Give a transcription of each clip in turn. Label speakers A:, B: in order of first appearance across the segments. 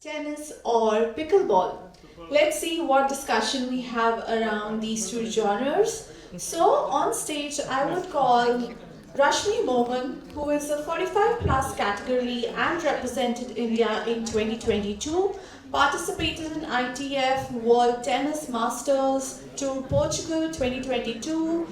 A: tennis or pickleball? Let's see what discussion we have around these two genres. So, on stage, I would call Rashmi Mohan, who is a 45 plus category and represented India in 2022, participated in ITF World Tennis Masters to Portugal 2022,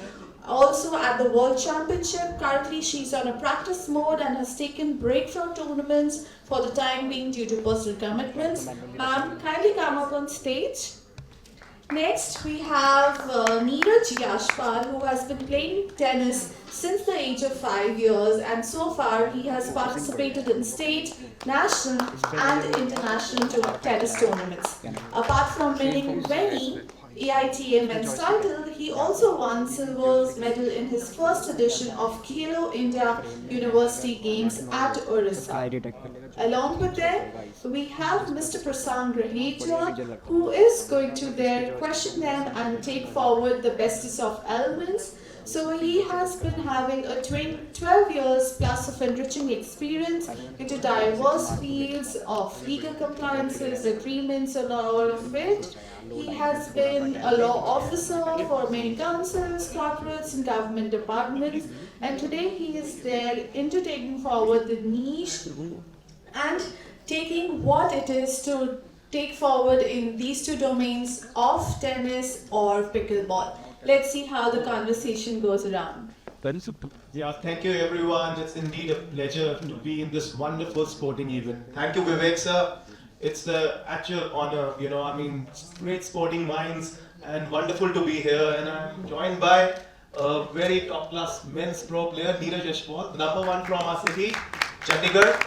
A: also at the World Championship. Currently, she's on a practice mode and has taken break from tournaments for the time being due to personal commitments. Ma'am, kindly come up on stage. Next, we have Neeraj Yashpaul, who has been playing tennis since the age of 5 years, and so far he has participated in state, national, and international tennis tournaments. Apart from winning many AITA men's title, he also won silver medal in his first edition of Khelo India University Games at Orissa. Along with them, we have Mr. Prasang Raheja, who is going to there question them and take forward the bestest of elements. So he has been having a 12 years plus of enriching experience into diverse fields of legal compliances, agreements, and all of it. He has been a law officer for many councils, corporates, and government departments, and today he is there into taking forward the niche and taking what it is to take forward in these two domains of tennis or pickleball. Let's see how the conversation goes around.
B: Yeah, thank you everyone. It's indeed a pleasure to be in this wonderful sporting event. Thank you, Vivek sir. It's the actual honor, great sporting minds and wonderful to be here. And I'm joined by a very top class men's pro player, Neeraj Yashpaul, number one from our city, Chandigarh,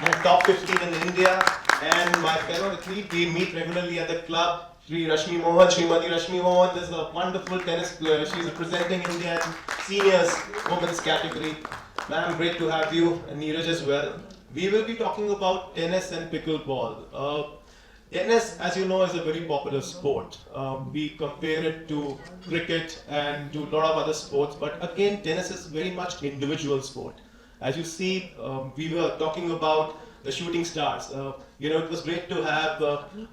B: and top 15 in India. And my fellow athlete, we meet regularly at the club. Rashmi Mohan, Srimati Rashmi Mohan is a wonderful tennis player. She's representing India in seniors women's category. Ma'am, great to have you, and Neeraj as well. We will be talking about tennis and pickleball. Tennis, as you know, is a very popular sport. We compare it to cricket and to a lot of other sports, but again, tennis is very much individual sport. As you see, we were talking about the shooting stars. It was great to have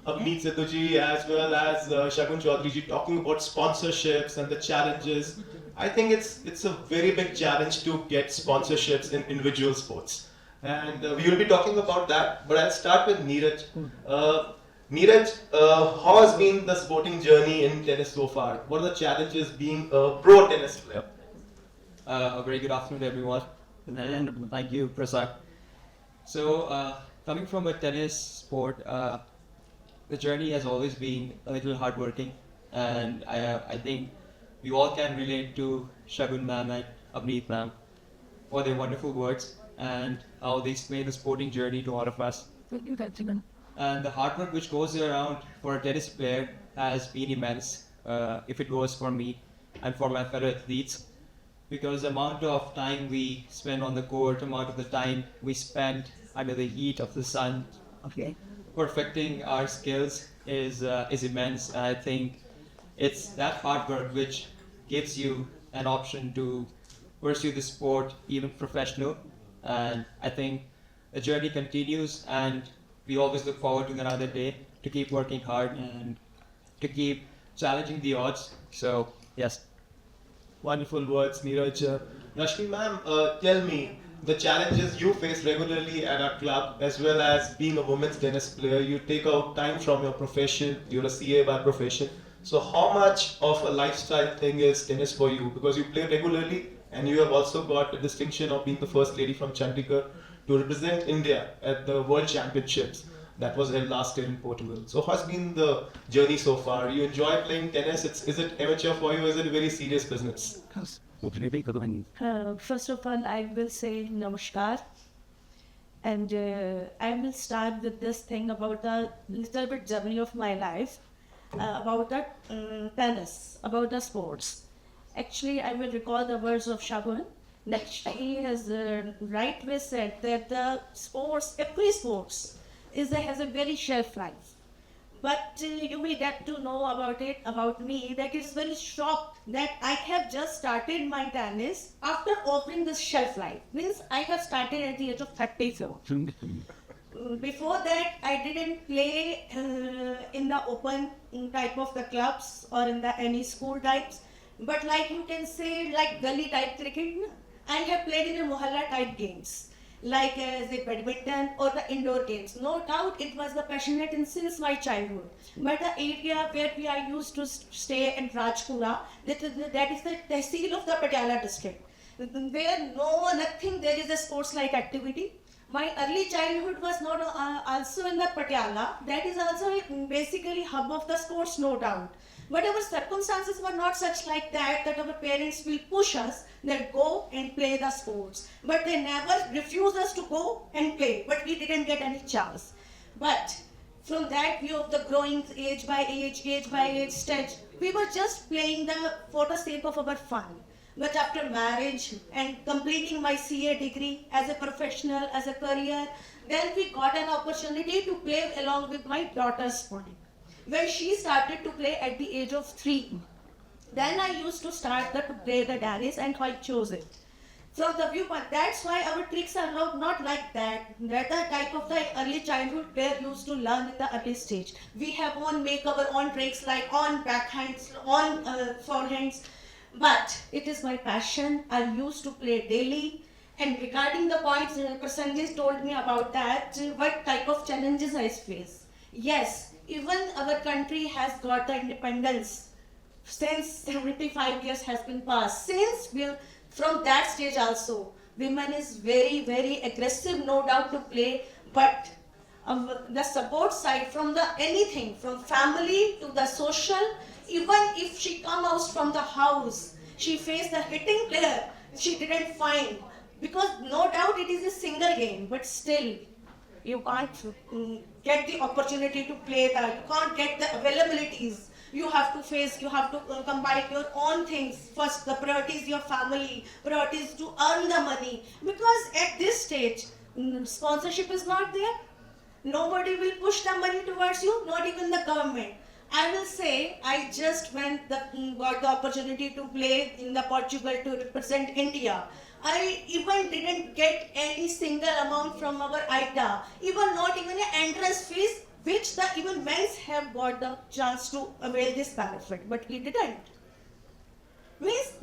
B: Abneet Sidhuji as well as Shagun Chaudharyji talking about sponsorships and the challenges. I think it's a very big challenge to get sponsorships in individual sports. And we will be talking about that, but I'll start with Neeraj. Neeraj, how has been the sporting journey in tennis so far? What are the challenges being a pro tennis player?
C: A very good afternoon, everyone, and thank you, Prasang. So, coming from a tennis sport, the journey has always been a little hardworking, and I think we all can relate to Shagun ma'am and Abneet ma'am for their wonderful words and how they explain the sporting journey to all of us. And the hard work which goes around for a tennis player has been immense, if it goes for me and for my fellow athletes, because the amount of time we spend on the court, amount of the time we spend under the heat of the sun, perfecting our skills is immense. And I think it's that hard work which gives you an option to pursue the sport even professional. And I think the journey continues, and we always look forward to another day to keep working hard and to keep challenging the odds. So yes.
B: Wonderful words, Neeraj. Rashmi ma'am, tell me the challenges you face regularly at our club, as well as being a women's tennis player. You take out time from your profession, you're a CA by profession. So how much of a lifestyle thing is tennis for you? Because you play regularly and you have also got the distinction of being the first lady from Chandigarh to represent India at the World Championships that was held last year in Portugal. So how has been the journey so far? You enjoy playing tennis? Is it amateur for you or is it a very serious business?
D: First of all, I will say namaskar, and I will start with this thing about the little bit journey of my life, about the tennis, about the sports. Actually, I will recall the words of Shagun, that he has right way said that the sports, every sports, has a very shelf life. But you will get to know about me, that it is very shocked that I have just started my tennis after offering this shelf life. Means I have started at the age of 34. Before that, I didn't play in the open type of the clubs or in the any school types, but like you can say like gully type cricket. I have played in the mohalla type games like the badminton or the indoor games. No doubt it was the passionate in since my childhood. But the area where we are used to stay in Rajpura, that is the tehsil of the Patiala district. Where nothing there is a sports like activity. My early childhood was not also in the Patiala. That is also basically hub of the sports, no doubt. But our circumstances were not such like that our parents will push us that go and play the sports. But they never refused us to go and play. But we didn't get any chance. But from that view of the growing age by age stage, we were just playing for the sake of our fun. But after marriage and completing my CA degree as a professional, as a career, then we got an opportunity to play along with my daughter's sport. When she started to play at the age of 3, then I used to start to play the tennis and I chose it. From the viewpoint, that's why our tricks are not like that. That the type of the early childhood player used to learn in the early stage. We have make our own tricks like on backhands, on forehands. But it is my passion. I used to play daily. And regarding the points Prasang told me about that, what type of challenges I face. Yes, even our country has got the independence since 75 years has been passed. Since from that stage also, women is very, very aggressive, no doubt to play, but the support side from the anything, from family to the social, even if she come out from the house, she faced the hitting player, she didn't find, because no doubt it is a single game, but still, you can't get the opportunity to play that, you can't get the availabilities. You have to combine your own things. First, the priority is your family, priority is to earn the money. Because at this stage, sponsorship is not there. Nobody will push the money towards you, not even the government. I will say, I just got the opportunity to play in the Portugal to represent India. I even didn't get any single amount from our ITA, even not even an entrance fees, which the even men have got the chance to avail this benefit, but we didn't. Means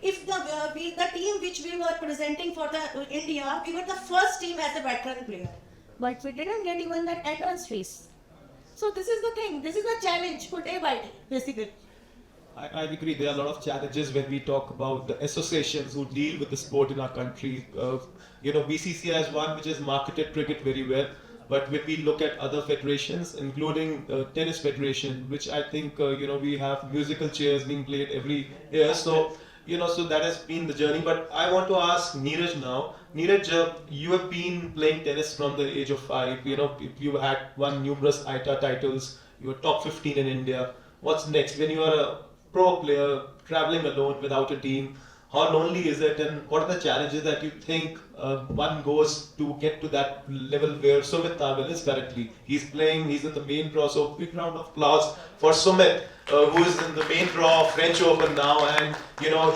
D: if the team which we were presenting for the India, we were the first team as a veteran player, but we didn't get even that entrance fees. So this is the thing. This is the challenge for day by day, basically.
B: I agree. There are a lot of challenges when we talk about the associations who deal with the sport in our country. BCCI is one which has marketed cricket very well. But when we look at other federations, including tennis federation, which I think we have musical chairs being played every year. So so that has been the journey. But I want to ask Neeraj now. Neeraj, you have been playing tennis from the age of 5. You had won numerous ITA titles. You were top 15 in India. What's next? When you are a pro player traveling alone without a team, how lonely is it, and what are the challenges that you think one goes to get to that level where Sumit Nagal is currently? He's playing, he's in the main draw, so big round of applause for Sumit, who is in the main draw of French Open now, and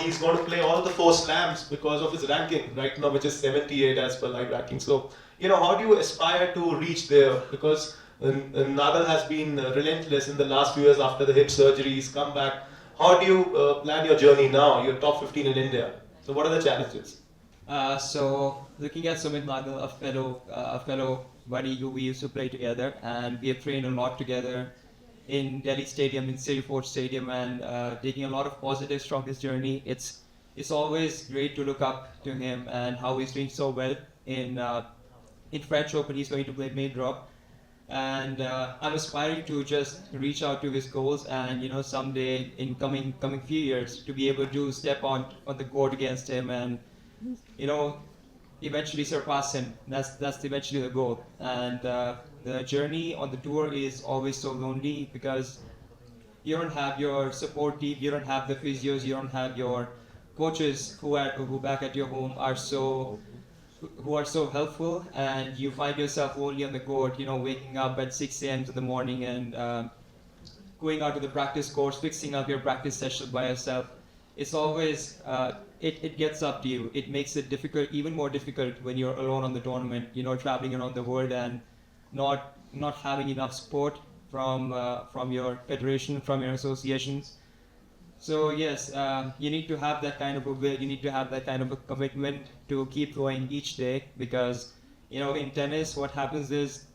B: he's going to play all the 4 slams because of his ranking right now, which is 78 as per live ranking. So, how do you aspire to reach there? Because Nagal has been relentless in the last few years after the hip surgery, he's come back. How do you plan your journey now? You're top 15 in India. So what are the challenges?
C: So looking at Sumit Nagal, a fellow buddy who we used to play together, and we have trained a lot together in Delhi Stadium, in City Fort Stadium, and taking a lot of positives from his journey. It's always great to look up to him and how he's doing so well in French Open. He's going to play main draw. And I'm aspiring to just reach out to his goals, and someday in coming few years to be able to step on the court against him and eventually surpass him. That's eventually the goal. And the journey on the tour is always so lonely because you don't have your support team, you don't have the physios, you don't have your coaches who back at your home who are so helpful, and you find yourself only on the court, waking up at 6 a.m. in the morning and going out to the practice course, fixing up your practice session by yourself. It's always, it gets up to you. It makes it difficult, even more difficult when you're alone on the tournament, traveling around the world and not having enough support from your federation, from your associations. So yes, you need to have that kind of a will. You need to have that kind of a commitment to keep going each day, because in tennis, what happens is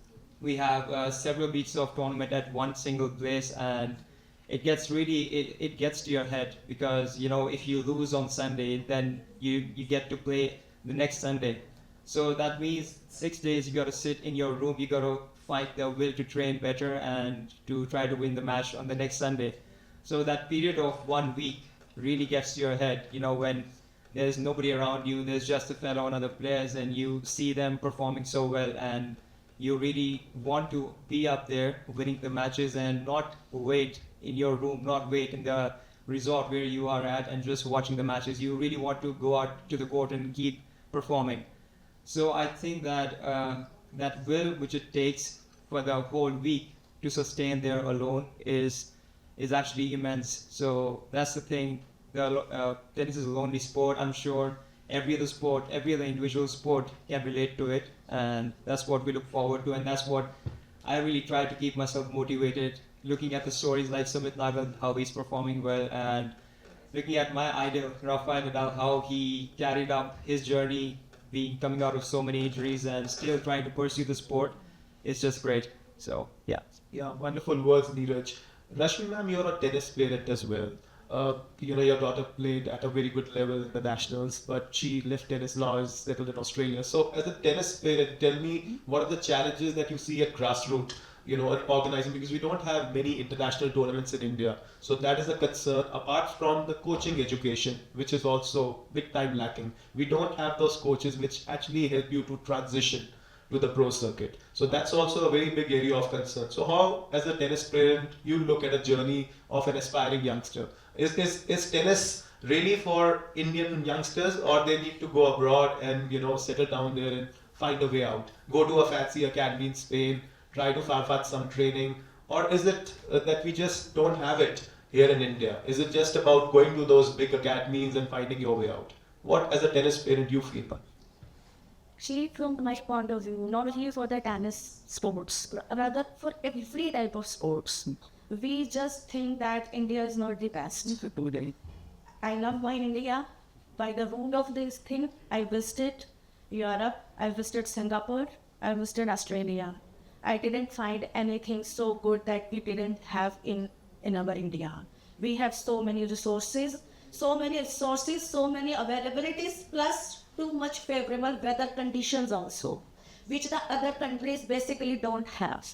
C: we have several weeks of tournament at one single place, and it gets it gets to your head, because if you lose on Sunday, then you get to play the next Sunday. So that means 6 days you got to sit in your room. You got to fight the will to train better and to try to win the match on the next Sunday. So that period of 1 week really gets to your head, when there's nobody around you, there's just a fellow and other players, and you see them performing so well, and you really want to be up there winning the matches and not wait in your room, not wait in the resort where you are at and just watching the matches. You really want to go out to the court and keep performing. So I think that that will which it takes for the whole week to sustain there alone is actually immense. So that's the thing. Tennis is a lonely sport. I'm sure every other sport, every other individual sport can relate to it, and that's what we look forward to, and that's what I really try to keep myself motivated, looking at the stories like Sumit Nagal, how he's performing well, and looking at my idol, Rafael Nadal, how he carried up his journey, coming out of so many injuries and still trying to pursue the sport. It's just great. So, yeah.
B: Yeah, wonderful words, Neeraj. Rashmi ma'am, you're a tennis player as well. Your daughter played at a very good level in the nationals, but she left tennis now, is settled in Australia. So, as a tennis player, tell me, what are the challenges that you see at grassroots, at organizing? Because we don't have many international tournaments in India. So, that is a concern. Apart from the coaching education, which is also big time lacking, we don't have those coaches which actually help you to transition to the pro circuit. So that's also a very big area of concern. So how, as a tennis player, you look at a journey of an aspiring youngster? Is tennis really for Indian youngsters, or they need to go abroad and settle down there and find a way out? Go to a fancy academy in Spain, try to farfetch some training, or is it that we just don't have it here in India? Is it just about going to those big academies and finding your way out? What, as a tennis player, do you feel?
D: Actually, from my point of view, not only for the tennis sports, but rather for every type of sports, we just think that India is not the best. I love my India. By the root of this thing, I visited Europe, I visited Singapore, I visited Australia. I didn't find anything so good that we didn't have in our India. We have so many resources, so many availabilities, plus too much favorable weather conditions also, which the other countries basically don't have.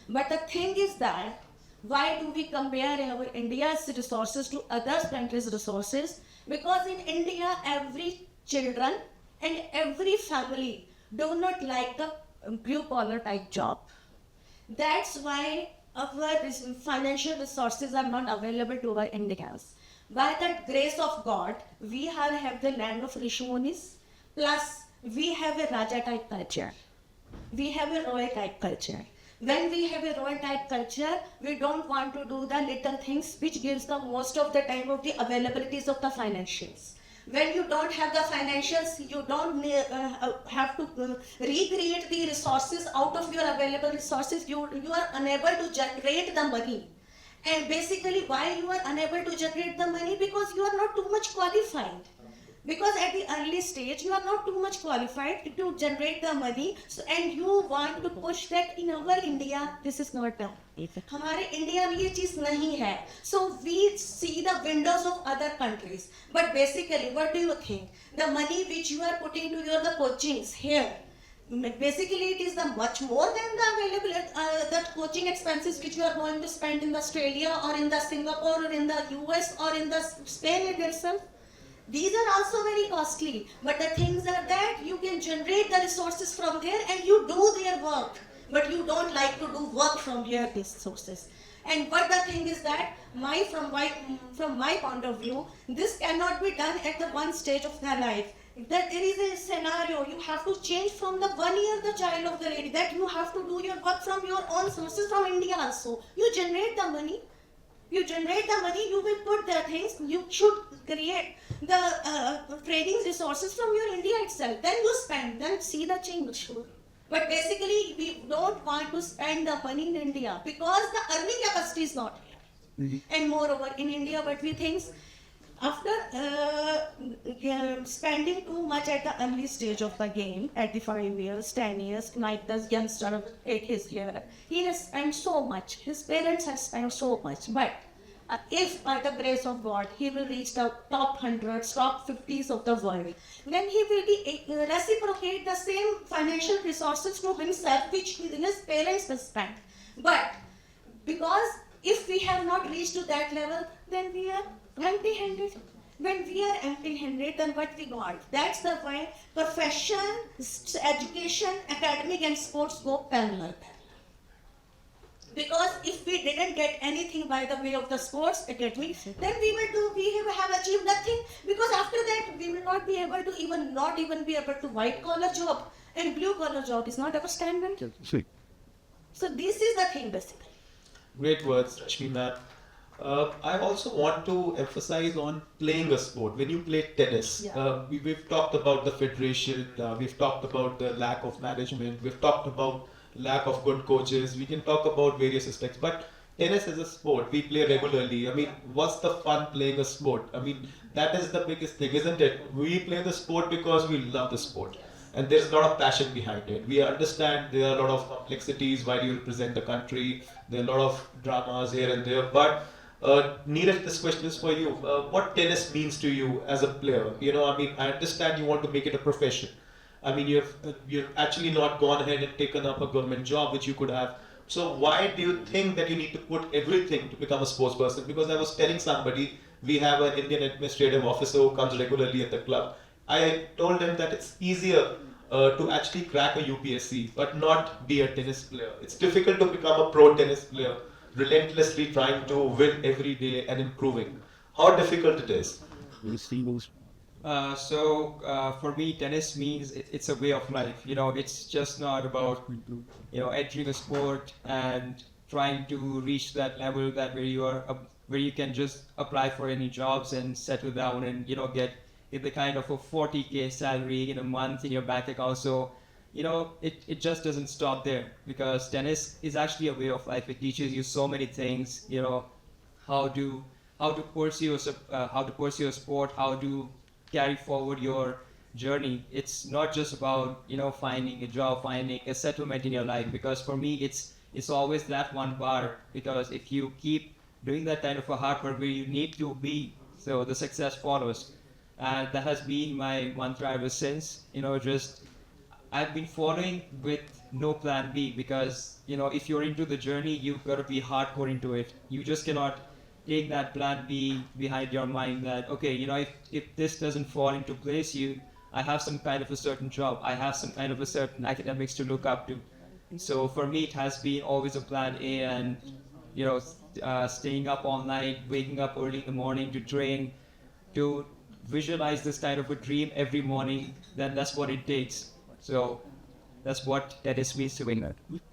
D: But the thing is that, why do we compare our India's resources to other countries' resources? Because in India, every children and every family do not like a blue-collar type job. That's why our financial resources are not available to our Indians. By the grace of God, we have the land of Rishimonis. Plus, we have a Raja type culture. We have a royal type culture. When we have a royal type culture, we don't want to do the little things which gives the most of the time of the availabilities of the financials. When you don't have the financials, you don't have to recreate the resources out of your available resources. You are unable to generate the money. And basically, why you are unable to generate the money? Because you are not too much qualified. Because at the early stage, you are not too much qualified to generate the money, and you want to push that in our India. This is not done. हमारे India में ये चीज नहीं है. So we see the windows of other countries. But basically, what do you think? The money which you are putting to the coachings here, basically it is the much more than the available the coaching expenses which you are going to spend in Australia or in the Singapore or in the US or in the Spain itself. These are also very costly, but the things are that you can generate the resources from there and you do their work, but you don't like to do work from here, these sources. And but the thing is that from my point of view, this cannot be done at the one stage of their life. That there is a scenario, you have to change from the 1 year the child of the lady, that you have to do your work from your own sources from India also. You generate the money, you will put the things, you should create the training resources from your India itself. Then you spend, then see the change. But basically, we don't want to spend the money in India because the earning capacity is not here. And moreover, in India, what we think, after spending too much at the early stage of the game, at the 5 years, 10 years, like the youngster at his year, he has spent so much. His parents have spent so much. But if by the grace of God, he will reach the top 100s, top 50s of the world, then he will be reciprocate the same financial resources to himself which his parents have spent. But because if we have not reached to that level, then we are empty-handed. When we are empty-handed, then what we got? That's the why profession, education, academic and sports go parallel. Because if we didn't get anything by the way of the sports academy, then we have achieved nothing. Because after that, we will not be able to not even be able to white collar job, and blue collar job is not our standard. So this is the thing basically.
B: Great words, Rashmi ma'am. I also want to emphasize on playing a sport. When you play tennis, we've talked about the federation, we've talked about the lack of management, we've talked about lack of good coaches, we can talk about various aspects, but tennis is a sport, we play regularly. I mean, what's the fun playing a sport? I mean, that is the biggest thing, isn't it? We play the sport because we love the sport. And there's a lot of passion behind it. We understand there are a lot of complexities while you represent the country. There are a lot of dramas here and there. But Neeraj, this question is for you. What tennis means to you as a player? You know, I mean, I understand you want to make it a profession. I mean, you've actually not gone ahead and taken up a government job, which you could have. So why do you think that you need to put everything to become a sports person? Because I was telling somebody, we have an Indian administrative officer who comes regularly at the club. I told him that it's easier to actually crack a UPSC, but not be a tennis player. It's difficult to become a pro tennis player, relentlessly trying to win every day and improving. How difficult it is?
C: For me, tennis means it's a way of life. You know, it's just not about entering a sport and trying to reach that level where you can just apply for any jobs and settle down and get the kind of a 40K salary in a month in your bank account. So it just doesn't stop there, because tennis is actually a way of life. It teaches you so many things. How to pursue a sport, how to carry forward your journey. It's not just about finding a job, finding a settlement in your life, because for me it's always that one bar. Because if you keep doing that kind of a hard work where you need to be, so the success follows. And that has been my mantra ever since. I've been following with no plan B, because if you're into the journey, you've got to be hardcore into it. You just cannot take that plan B behind your mind that, okay, if this doesn't fall into place, I have some kind of a certain job, I have some kind of a certain academics to look up to. So for me, it has been always a plan A, and staying up all night, waking up early in the morning to train, to visualize this kind of a dream every morning, then that's what it takes. So that's what tennis means to me.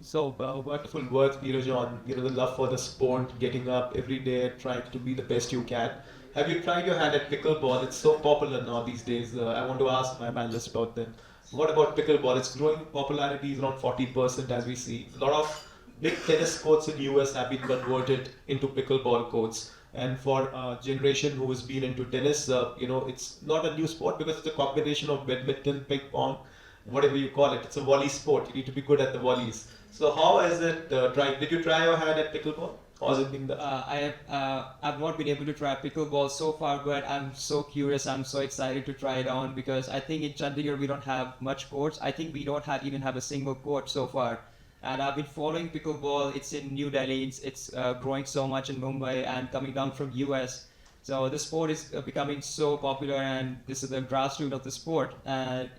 B: So wonderful words, Neeraj, on the love for the sport, getting up every day, trying to be the best you can. Have you tried your hand at pickleball? It's so popular now these days. I want to ask my panelists about them. What about pickleball? It's growing popularity is around 40% as we see. A lot of big tennis courts in US have been converted into pickleball courts. And for a generation who has been into tennis, it's not a new sport, because it's a combination of badminton, ping pong, whatever you call it. It's a volley sport. You need to be good at the volleys. So how is it trying? Did you try your hand at pickleball? Or has it been the...
C: I've not been able to try pickleball so far, but I'm so curious. I'm so excited to try it on, because I think in Chandigarh we don't have much courts. I think we don't even have a single court so far. And I've been following pickleball. It's in New Delhi. It's growing so much in Mumbai and coming down from US. So the sport is becoming so popular, and this is the grassroots of the sport. And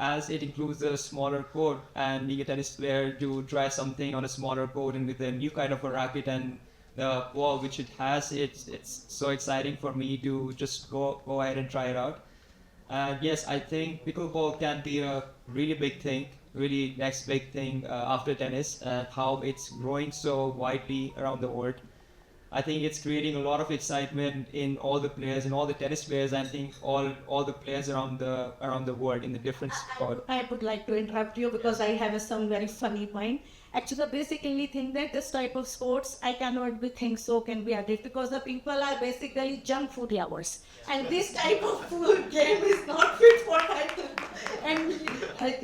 C: as it includes a smaller court, and being a tennis player, to try something on a smaller court and with a new kind of a racket and the ball which it has, it's so exciting for me to just go ahead and try it out. And yes, I think pickleball can be a really big thing, really next big thing after tennis, and how it's growing so widely around the world. I think it's creating a lot of excitement in all the players, in all the tennis players. I think all the players around the world in the different sport.
D: I would like to interrupt you because I have some very funny point. Actually, the basically think that this type of sports I cannot be think so can be added because the people are basically junk food lovers, and this type of food game is not fit for that. And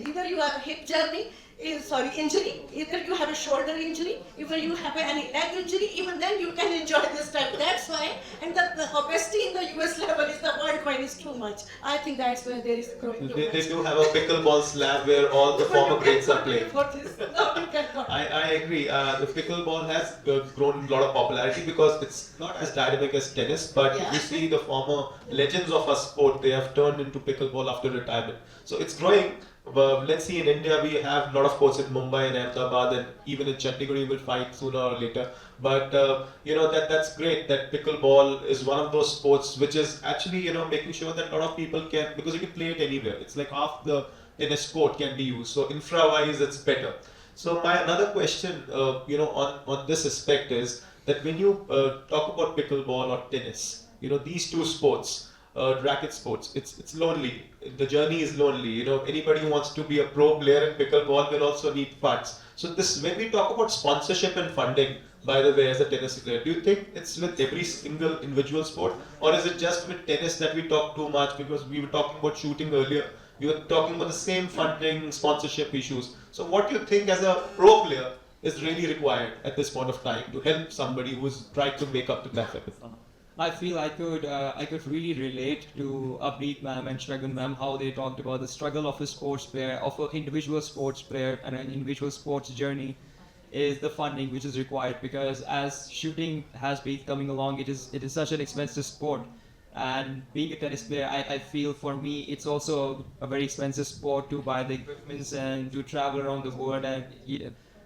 D: either you have a hip journey, injury, either you have a shoulder injury, either you have any leg injury, even then you can enjoy this type. That's why, and the obesity in the US level is the worldwide is too much. I think that's where there is growth.
B: They do have a pickleball slab where all the former greats are playing.
D: For this. No, you cannot.
B: I agree. The pickleball has grown a lot of popularity because it's not as dynamic as tennis, but
D: Yeah.
B: you see the former legends of our sport, they have turned into pickleball after retirement. So it's growing. Let's see, in India we have a lot of courts in Mumbai and Ahmedabad, and even in Chandigarh we will fight sooner or later. But that's great that pickleball is one of those sports which is actually making sure that a lot of people can, because you can play it anywhere. It's like half the tennis court can be used. So infra-wise it's better. So my another question, on this aspect is that when you talk about pickleball or tennis, these two sports, racket sports, it's lonely. The journey is lonely. Anybody who wants to be a pro player in pickleball will also need funds. So when we talk about sponsorship and funding, by the way, as a tennis player, do you think it's with every single individual sport, or is it just with tennis that we talk too much? Because we were talking about shooting earlier. We were talking about the same funding, sponsorship issues. So what do you think as a pro player is really required at this point of time to help somebody who's trying to make up to that level?
C: I feel I could really relate to Abneet ma'am and Shragan ma'am, how they talked about the struggle of a sports player, of an individual sports player and an individual sports journey is the funding which is required, because as shooting has been coming along, it is such an expensive sport. And being a tennis player, I feel for me it's also a very expensive sport to buy the equipments and to travel around the world, and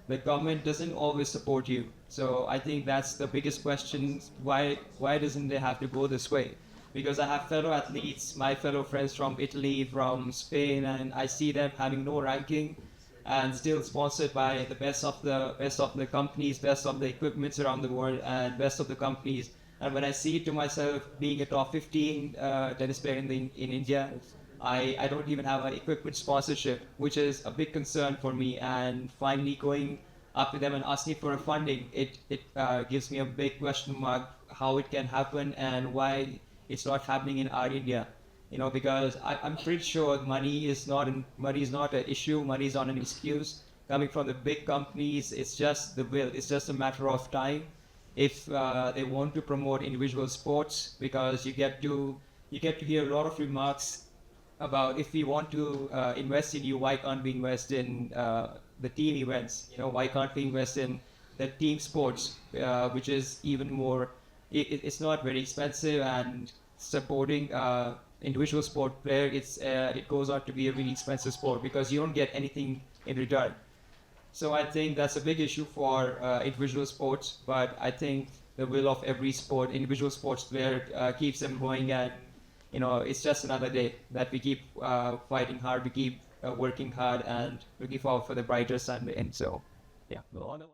C: the government doesn't always support you. So I think that's the biggest question. Why doesn't they have to go this way? Because I have fellow athletes, my fellow friends from Italy, from Spain, and I see them having no ranking and still sponsored by the best of the companies, best of the equipments around the world, and best of the companies. And when I see it to myself being a top 15 tennis player in India, I don't even have an equipment sponsorship, which is a big concern for me. And finally going up to them and asking for a funding, it gives me a big question mark how it can happen and why it's not happening in our India. Because I'm pretty sure money is not an issue, money is not an excuse. Coming from the big companies, it's just the will, it's just a matter of time. If they want to promote individual sports, because you get to hear a lot of remarks about, if we want to invest in you, why can't we invest in the team events? Why can't we invest in the team sports, which is even more, it's not very expensive, and supporting individual sport player, it goes on to be a really expensive sport because you don't get anything in return. So I think that's a big issue for individual sports, but I think the will of every individual sports player keeps them going, and it's just another day that we keep fighting hard, we keep working hard, and looking forward for the brighter Sunday. And so, yeah.